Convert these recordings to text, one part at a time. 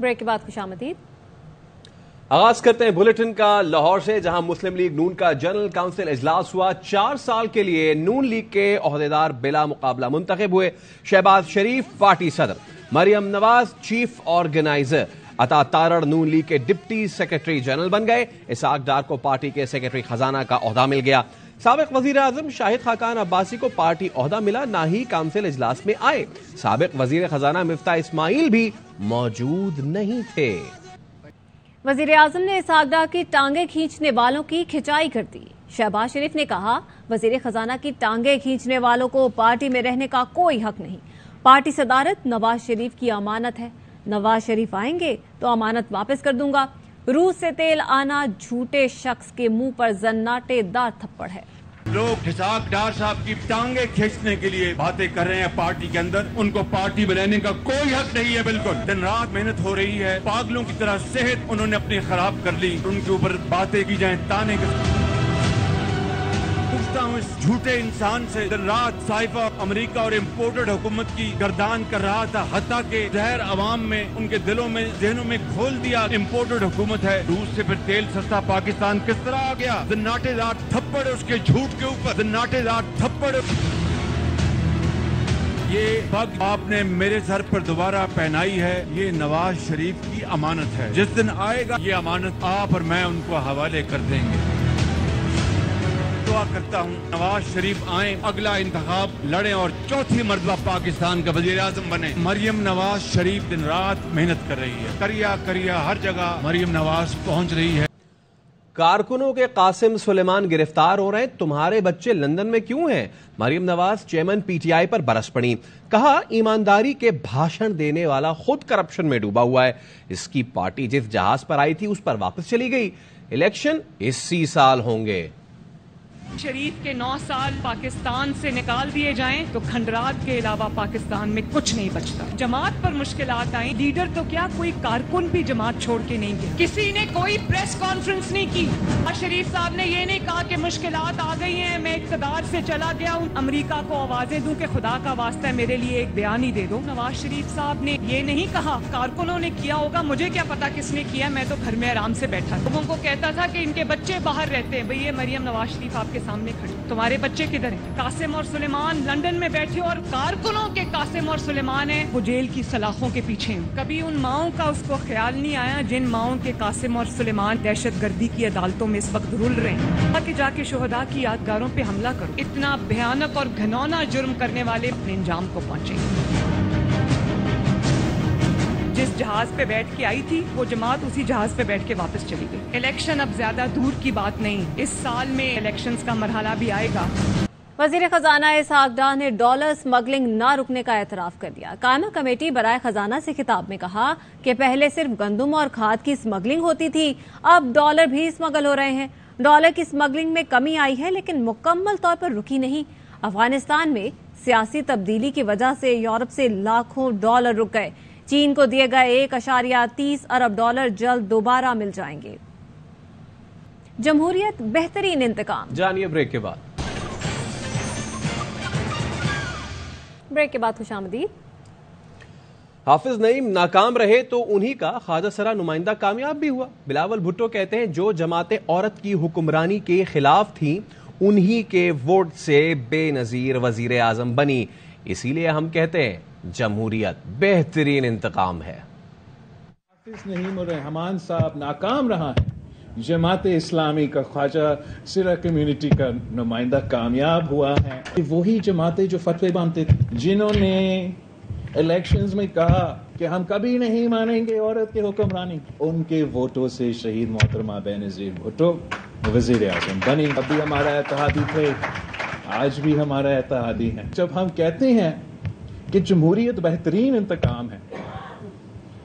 Break के बाद खुशामदीद। आगाज करते हैं बुलेटिन का लाहौर से, जहां मुस्लिम लीग नून का जनरल काउंसिल इजलास हुआ। 4 साल के लिए नून लीग के ओहदेदार बिला मुकाबला मुंतखब हुए। शहबाज शरीफ पार्टी सदर, मरियम नवाज चीफ ऑर्गेनाइजर, अता तारड़ नून लीग के डिप्टी सेक्रेटरी जनरल बन गए। इसाक डार को पार्टी के सेक्रेटरी खजाना का ओहदा मिल गया। साबिक वजीर आजम शाहिद खाकान अब्बासी को पार्टी ओहदा मिला, ना ही काउंसिल इजलास में आए। साबिक वजीर खजाना मिफ्ता इस्माइल भी मौजूद नहीं थे। वजीर आजम ने इसाक डार की टांगे खींचने वालों की खिंचाई कर दी। शहबाज शरीफ ने कहा, वजीर खजाना की टांगे खींचने वालों को पार्टी में रहने का कोई हक नहीं। पार्टी सदारत नवाज शरीफ की अमानत है। नवाज शरीफ आएंगे तो अमानत वापस कर दूंगा। रूस से तेल आना झूठे शख्स के मुंह पर जन्नाटेदार थप्पड़ है। लोग इसाक डार साहब की टांगे खींचने के लिए बातें कर रहे हैं पार्टी के अंदर। उनको पार्टी में रहने का कोई हक नहीं है। बिल्कुल दिन रात मेहनत हो रही है, पागलों की तरह सेहत उन्होंने अपनी खराब कर ली। उनके ऊपर बातें की जाए, ताने पूछता हूँ इस झूठे इंसान से। दिन रात साइफा अमेरिका और इम्पोर्टेड हुकूमत की गर्दान कर रहा था, हत्ता के जहर अवाम में, उनके दिलों में, जहनों में घोल दिया। इम्पोर्टेड हुकूमत है, रूस से फिर तेल सस्ता पाकिस्तान किस तरह आ गया? जन्नाटेदार थप्पड़ उसके झूठ के ऊपर, जन्नाटेदार थप्पड़। ये पग आपने मेरे सर पर दोबारा पहनाई है, ये नवाज शरीफ की अमानत है। जिस दिन आएगा ये अमानत आप और मैं उनको हवाले कर देंगे। दुआ करता हूँ नवाज शरीफ आए, अगला इंतखाब लड़े और चौथी मर्तबा पाकिस्तान का वजीर आजम बने। मरियम नवाज शरीफ दिन रात मेहनत कर रही है, करिया हर जगह मरियम नवाज पहुँच रही है। कारकुनों के कासिम सुलेमान गिरफ्तार हो रहे हैं, तुम्हारे बच्चे लंदन में क्यों हैं? मरियम नवाज चेयरमैन पीटीआई पर बरस पड़ी। कहा, ईमानदारी के भाषण देने वाला खुद करप्शन में डूबा हुआ है। इसकी पार्टी जिस जहाज पर आई थी उस पर वापस चली गई। इलेक्शन इसी साल होंगे। शरीफ के 9 साल पाकिस्तान से निकाल दिए जाएं तो खंडरात के अलावा पाकिस्तान में कुछ नहीं बचता। जमात पर मुश्किलात आई, लीडर तो क्या कोई कारकुन भी जमात छोड़ के नहीं गया। किसी ने कोई प्रेस कॉन्फ्रेंस नहीं की। शरीफ साहब ने ये नहीं कहा कि मुश्किलात आ गई हैं, मैं इक़्तिदार से चला गया हूँ, अमेरिका को आवाजें दूं कि खुदा का वास्ता है मेरे लिए एक बयान ही दे दो। नवाज शरीफ साहब ने ये नहीं कहा कारकुनों ने किया होगा, मुझे क्या पता किसने किया, मैं तो घर में आराम से बैठा। लोगों को कहता था कि इनके बच्चे बाहर रहते हैं। भाई ये मरियम नवाज शरीफ आपके सामने खड़ी, तुम्हारे बच्चे किधर हैं? कासिम और सुलेमान लंदन में बैठे और कारकुनों के कासिम और सुलेमान हैं, वो जेल की सलाखों के पीछे हैं। कभी उन माओं का उसको ख्याल नहीं आया जिन माओं के कासिम और सुलेमान दहशतगर्दी की अदालतों में इस वक्त रुल रहे हैं। ताकि जाके शोहदा की यादगारों पे हमला करो। इतना भयानक और घिनौना जुर्म करने वाले अपने इंजाम को पहुंचे। जिस जहाज पे बैठ के आई थी वो जमात उसी जहाज पे बैठ के वापस चली गई। इलेक्शन अब ज्यादा दूर की बात नहीं, इस साल में इलेक्शंस का मरहला भी आएगा। वजीर खजाना इसाक डार ने डॉलर स्मगलिंग न रुकने का एतराफ कर दिया। कायमा कमेटी बराए खजाना से खिताब में कहा कि पहले सिर्फ गंदुम और खाद की स्मगलिंग होती थी, अब डॉलर भी स्मगल हो रहे हैं। डॉलर की स्मगलिंग में कमी आई है लेकिन मुकम्मल तौर पर रुकी नहीं। अफगानिस्तान में सियासी तब्दीली की वजह से यूरोप से लाखों डॉलर रुक गए। चीन को दिए गए 1.30 अरब डॉलर जल्द दोबारा मिल जाएंगे। जमहूरियत बेहतरीन इंतकाम। जानिए ब्रेक के बाद। ब्रेक के बाद खुशामदीद। हाफिज नईम नाकाम रहे तो उन्हीं का ख्वाजा सरा नुमाइंदा कामयाब भी हुआ। बिलावल भुट्टो कहते हैं, जो जमातें औरत की हुक्मरानी के खिलाफ थीं उन्हीं के वोट से बेनजीर वजीर आजम बनी। इसीलिए हम कहते हैं जमहूरियत बेहतरीन इंतकाम है। हाफिज नईम और रहमान साहब नाकाम रहा है, जमात इस्लामी का ख्वाजा सिरा कम्युनिटी का नुमाइंदा कामयाब हुआ है। वही जमातें जो फतवे बांधते थे, जिन्होंने इलेक्शंस में कहा कि हम कभी नहीं मानेंगे औरत की हुक्मरानी, उनके वोटों से शहीद मोहतरमा बेनजीर भुट्टो वजीर आजम बनी। अभी हमारा इत्तेहादी थे, आज भी हमारा इत्तेहादी है। जब हम कहते हैं कि जमहूरियत बेहतरीन इंतकाम है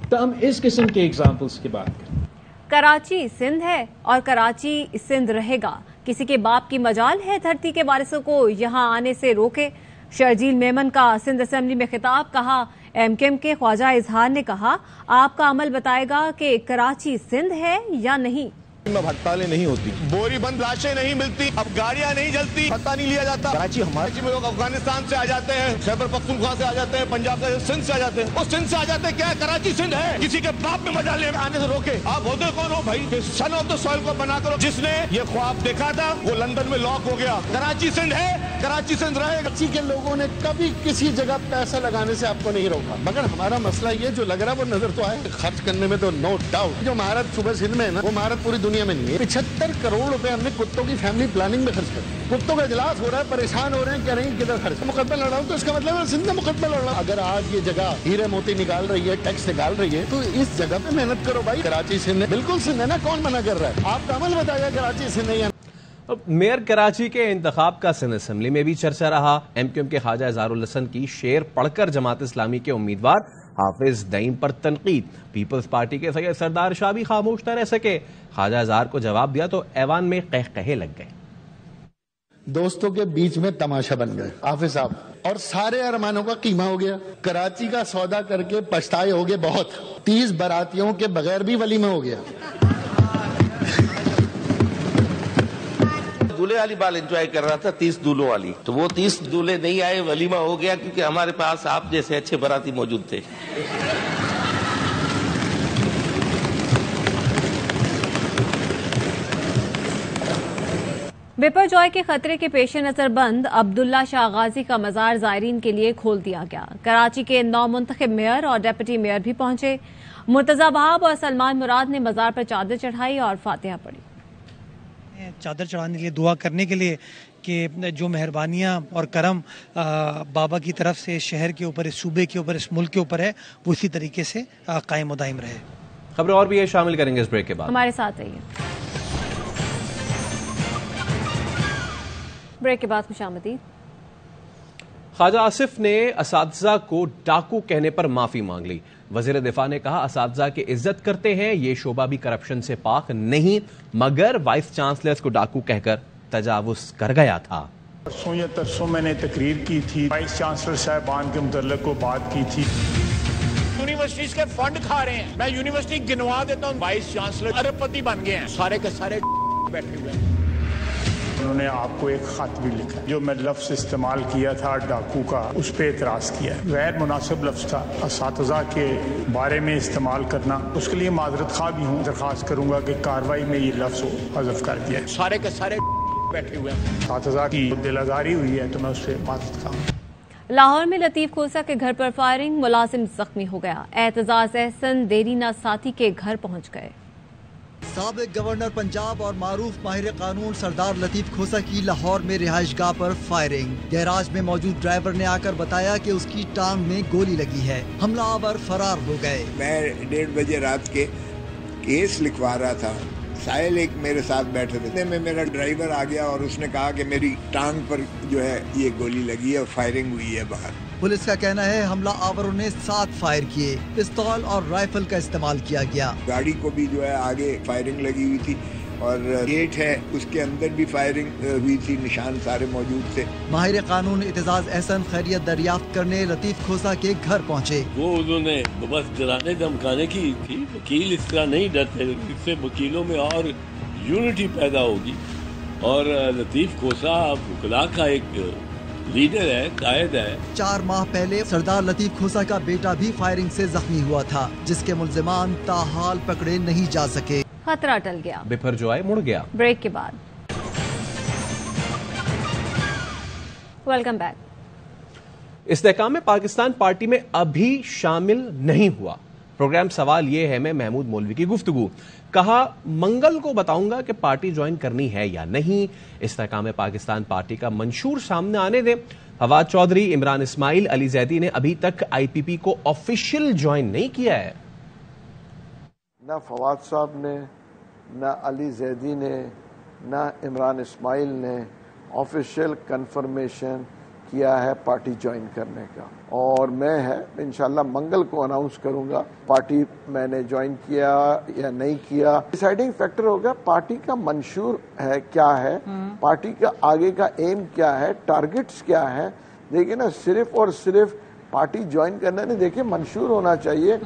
तो हम इस किस्म के एग्जाम्पल्स की बात करें। कराची सिंध है और कराची सिंध रहेगा। किसी के बाप की मजाल है धरती के वारिसों को यहां आने से रोके। शर्जील मेमन का सिंध असेंबली में खिताब। कहा, एमकेएम के ख्वाजा इजहार ने कहा, आपका अमल बताएगा कि कराची सिंध है या नहीं। में हड़तालें नहीं होती, बोरी बंद लाशें नहीं मिलती, अब गाड़ियां नहीं जलती, पता नहीं लिया जाता। कराची हमारे में लोग अफगानिस्तान से आ जाते हैं, खैबर पख्तूनख्वा से आ जाते हैं, पंजाब से, सिंध से आ जाते हैं। वो सिंध से आ जाते हैं, क्या कराची सिंध है? किसी के बाप में मजा ले आने से रोके। आप होते कौन हो भाई कि सन ऑफ द सॉइल को बना करो? जिसने ये ख्वाब देखा था वो लंदन में लॉक हो गया। कराची सिंध है, कराची सिंध रहेगा। कराची के लोगों ने कभी किसी जगह पैसा लगाने से आपको नहीं रोका, मगर हमारा मसला ये जो लग रहा है वो नजर तो आए। खर्च करने में तो नो डाउट जो महारत सुबह सिंध में है ना, वो महारत पूरी दुनिया में नहीं है। 75 करोड़ रुपए हमने कुत्तों की फैमिली प्लानिंग में खर्च कर। कुत्तों का इजलास हो रहा है, परेशान हो रहे हैं, कह रहे हैं किधर खर्च। मुकदमा लड़ रहा हूँ तो इसका मतलब है सिंध में मुकदमा लड़ रहा हूँ। अगर आज ये जगह हीरे मोती निकाल रही है, टैक्स निकाल रही है, तो इस जगह पे मेहनत करो भाई। कराची सिंध बिल्कुल सिंध है ना, कौन मना कर रहा है? आपका अमल बताया कराची सिंध है। अब मेयर कराची के इंतखाब का सिंध असेंबली में भी चर्चा रहा। एमक्यूएम के ख्वाजा इज़हारुल हसन की शेर पढ़कर जमात इस्लामी के उम्मीदवार हाफिज दईम पर तनकीद। पीपल्स पार्टी के सैयद सरदार शाह भी खामोश न रह सके। ख्वाजा इज़हार को जवाब दिया तो ऐवान में कहकहे लग गए। दोस्तों के बीच में तमाशा बन गए हाफिज साहब, और सारे अरमानों का कीमा हो गया। कराची का सौदा करके पछताए हो गए बहुत। 30 बारातियों के बगैर भी वलीमा हो गया। दूल्हे वाली बाल एंजॉय कर रहा था, 30 दूल्हों वाली, तो वो 30 दूल्हे नहीं आए, वलीमा हो गया क्योंकि हमारे पास आप जैसे अच्छे बाराती मौजूद थे। बिपरजॉय के खतरे के पेश नजर बंद अब्दुल्ला शाह गाजी का मजार जायरीन के लिए खोल दिया गया। कराची के 9 मुंतखब मेयर और डिप्टी मेयर भी पहुंचे। मुर्तजा बहाब और सलमान मुराद ने मजार पर चादर चढ़ाई और फातिहा पढ़ी। चादर चढ़ाने के लिए, दुआ करने के लिए कि जो मेहरबानियाँ और करम बाबा की तरफ से शहर के ऊपर, इस सूबे के ऊपर, इस मुल्क के ऊपर है, वो इसी तरीके से कायम और दायम रहे। खबरें और भी ये शामिल करेंगे इस ब्रेक के बाद। हमारे साथ रहिए। ब्रेक के बाद खुशामदीद। ख्वाजा आसिफ ने असातिज़ा को डाकू कहने पर माफी मांग ली। वजीर दिफा ने कहा असातिज़ा की इज्जत करते हैं, ये शोबा भी करप्शन से पाक नहीं, मगर वाइस चांसलर्स को डाकू कहकर तजावुज कर गया था। परसों या तरसों मैंने तकरीर की थी, वाइस चांसलर साहबान के मुतल्लिक को बात की थी। यूनिवर्सिटीज के फंड खा रहे हैं, मैं यूनिवर्सिटी गिनवा देता हूँ, वाइस चांसलर अरबपति बन गए हैं, सारे के सारे बैठे हुए हैं। उन्होंने आपको एक खत भी लिखा, जो मैं लफ्ज इस्तेमाल किया था डाकू का, उस पर एतराज किया। गैर मुनासिब लफ्ज था, असातिज़ा के बारे में इस्तेमाल करना, उसके लिए माजरत खा भी हूँ। दरखास्त करूंगा कि कार्रवाई में ये लफ्ज हज़फ कर दिया। सारे के सारे बैठे हुए हैं, असातिज़ा की दिल आज़ारी हुई है तो मैं उससे माजरत खा। लाहौर में लतीफ खोसा के घर पर फायरिंग, मुलाजिम जख्मी हो गया। एतजाज एहसन देरीना साथी के घर पहुंच गए। साबिक गवर्नर पंजाब और मारूफ माहिर कानून सरदार लतीफ खोसा की लाहौर में रिहाइशगाह पर फायरिंग। गैराज में मौजूद ड्राइवर ने आकर बताया कि उसकी टांग में गोली लगी है। हमलावर फरार हो गए। मैं 1:30 बजे रात के केस लिखवा रहा था, साहिल एक मेरे साथ बैठे थे, में मेरा ड्राइवर आ गया और उसने कहा कि मेरी टांग पर जो है ये गोली लगी है और फायरिंग हुई है बाहर। पुलिस का कहना है हमला आवरों ने 7 फायर किए, पिस्तौल और राइफल का इस्तेमाल किया गया। गाड़ी को भी जो है आगे फायरिंग लगी हुई थी और गेट है उसके अंदर भी फायरिंग हुई थी, निशान सारे मौजूद थे। माहिर कानून एतजाज एहसन खैरियत दरियाफ्त करने लतीफ खोसा के घर पहुँचे। वो उन्होंने बस डराने धमकाने की थी, वकील इस तरह नहीं डरते, इससे वकीलों में और यूनिटी पैदा होगी। और लतीफ खोसा वकला का एक लीडर है, कायद है। 4 माह पहले सरदार लतीफ खोसा का बेटा भी फायरिंग से जख्मी हुआ था, जिसके मुल्जिमान ताहाल पकड़े नहीं जा सके। खतरा टल गया, बिपरजॉय मुड़ गया। ब्रेक के बाद वेलकम बैक। इस्तेहकाम पाकिस्तान पार्टी में अभी शामिल नहीं हुआ। प्रोग्राम सवाल ये है में महमूद मौलवी की गुफ्तगू। कहा मंगल को बताऊंगा कि पार्टी ज्वाइन करनी है या नहीं। इस्तेहकाम पाकिस्तान पार्टी का मंशूर सामने आने दें। फवाद चौधरी, इमरान इस्माइल, अली जैदी ने अभी तक आईपीपी को ऑफिशियल ज्वाइन नहीं किया है। ना फवाद साहब ने, ना अली जैदी ने, ना इमरान इस्माइल ने ऑफिशियल कंफर्मेशन किया है पार्टी ज्वाइन करने का, और मैं है इंशाल्लाह मंगल को अनाउंस करूंगा पार्टी मैंने ज्वाइन किया या नहीं किया। डिसाइडिंग फैक्टर होगा पार्टी का मंशूर है क्या है, पार्टी का आगे का एम क्या है, टारगेट्स क्या है। देखिए ना, सिर्फ और सिर्फ पार्टी ज्वाइन करना नहीं, देखिए मंशूर होना चाहिए।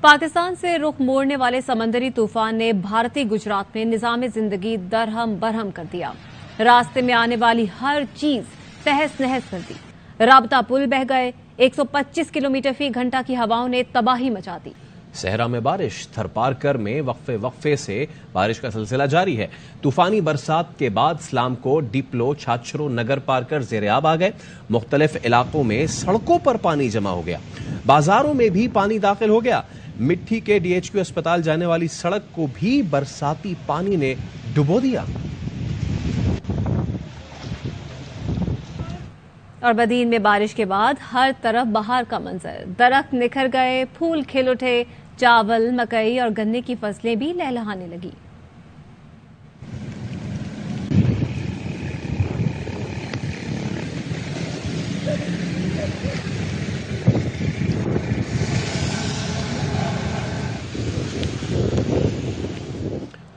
पाकिस्तान से रुख मोड़ने वाले समंदरी तूफान ने भारतीय गुजरात में निजाम जिंदगी दरहम बरहम कर दिया। रास्ते में आने वाली हर चीज तहस नहस कर दी। राबता पुल बह गए। 125 किलोमीटर फी घंटा की हवाओं ने तबाही मचा दी। सहरा में बारिश। थरपारकर में वक्फे से बारिश का सिलसिला जारी है। तूफानी बरसात के बाद इस्लामकोट, डिपलो, छाछरो, नगर पारकर ज़ेरे-आब आ गए। मुख्तलिफ इलाकों में सड़कों पर पानी जमा हो गया। बाजारों में भी पानी दाखिल हो गया। मिट्टी के DHQ अस्पताल जाने वाली सड़क को भी बरसाती पानी ने डुबो दिया। और बदीन में बारिश के बाद हर तरफ बहार का मंजर। दरख्त निखर गए, फूल खिल उठे। चावल, मकई और गन्ने की फसलें भी लहलहाने लगी।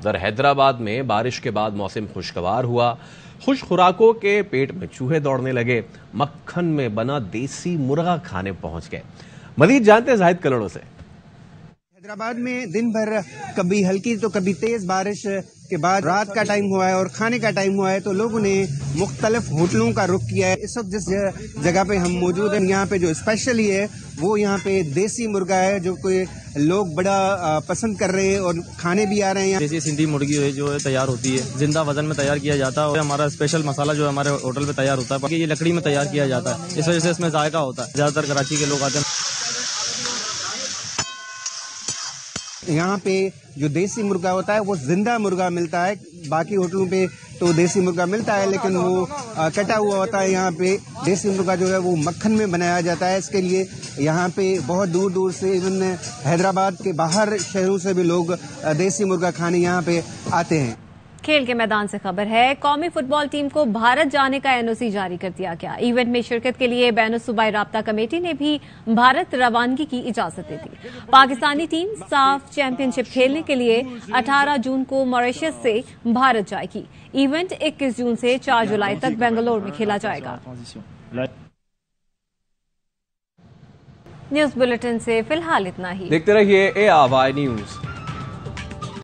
उधर हैदराबाद में बारिश के बाद मौसम खुशगवार हुआ। खुश खुराकों के पेट में चूहे दौड़ने लगे। मक्खन में बना देसी मुर्गा खाने पहुंच गए। मजीद जानते हैं जाहिद कलड़ों से। हैदराबाद में दिन भर कभी हल्की तो कभी तेज बारिश के बाद रात का टाइम हुआ है और खाने का टाइम हुआ है, तो लोगों ने मुख्तलिफ होटलों का रुख किया है। इस वक्त जिस जगह पे हम मौजूद हैं, यहाँ पे जो स्पेशली है वो यहाँ पे देसी मुर्गा है, जो कोई लोग बड़ा पसंद कर रहे हैं और खाने भी आ रहे हैं। देसी सिंधी मुर्गी है जो तैयार होती है, जिंदा वजन में तैयार किया जाता है और हमारा स्पेशल मसाला जो हमारे होटल पे तैयार होता है, बाकी ये लकड़ी में तैयार किया जाता है, इस वजह से इसमें जायका होता है। ज्यादातर कराची के लोग आते हैं। यहाँ पे जो देसी मुर्गा होता है वो जिंदा मुर्गा मिलता है। बाकी होटलों पे तो देसी मुर्गा मिलता है लेकिन वो कटा हुआ होता है। यहाँ पे देसी मुर्गा जो है वो मक्खन में बनाया जाता है। इसके लिए यहाँ पे बहुत दूर दूर से, इवन हैदराबाद के बाहर शहरों से भी लोग देसी मुर्गा खाने यहाँ पे आते हैं। खेल के मैदान से खबर है, कौमी फुटबॉल टीम को भारत जाने का NOC जारी कर दिया गया। इवेंट में शिरकत के लिए बैनुल-सूबाई राब्ता कमेटी ने भी भारत रवानगी की इजाजत दे दी। पाकिस्तानी टीम साफ चैंपियनशिप खेलने के लिए 18 जून को मॉरिशस से भारत जाएगी। इवेंट 21 जून से 4 जुलाई तक बेंगलुरु में खेला जाएगा। न्यूज बुलेटिन से फिलहाल इतना ही। देखते रहिए ARY न्यूज।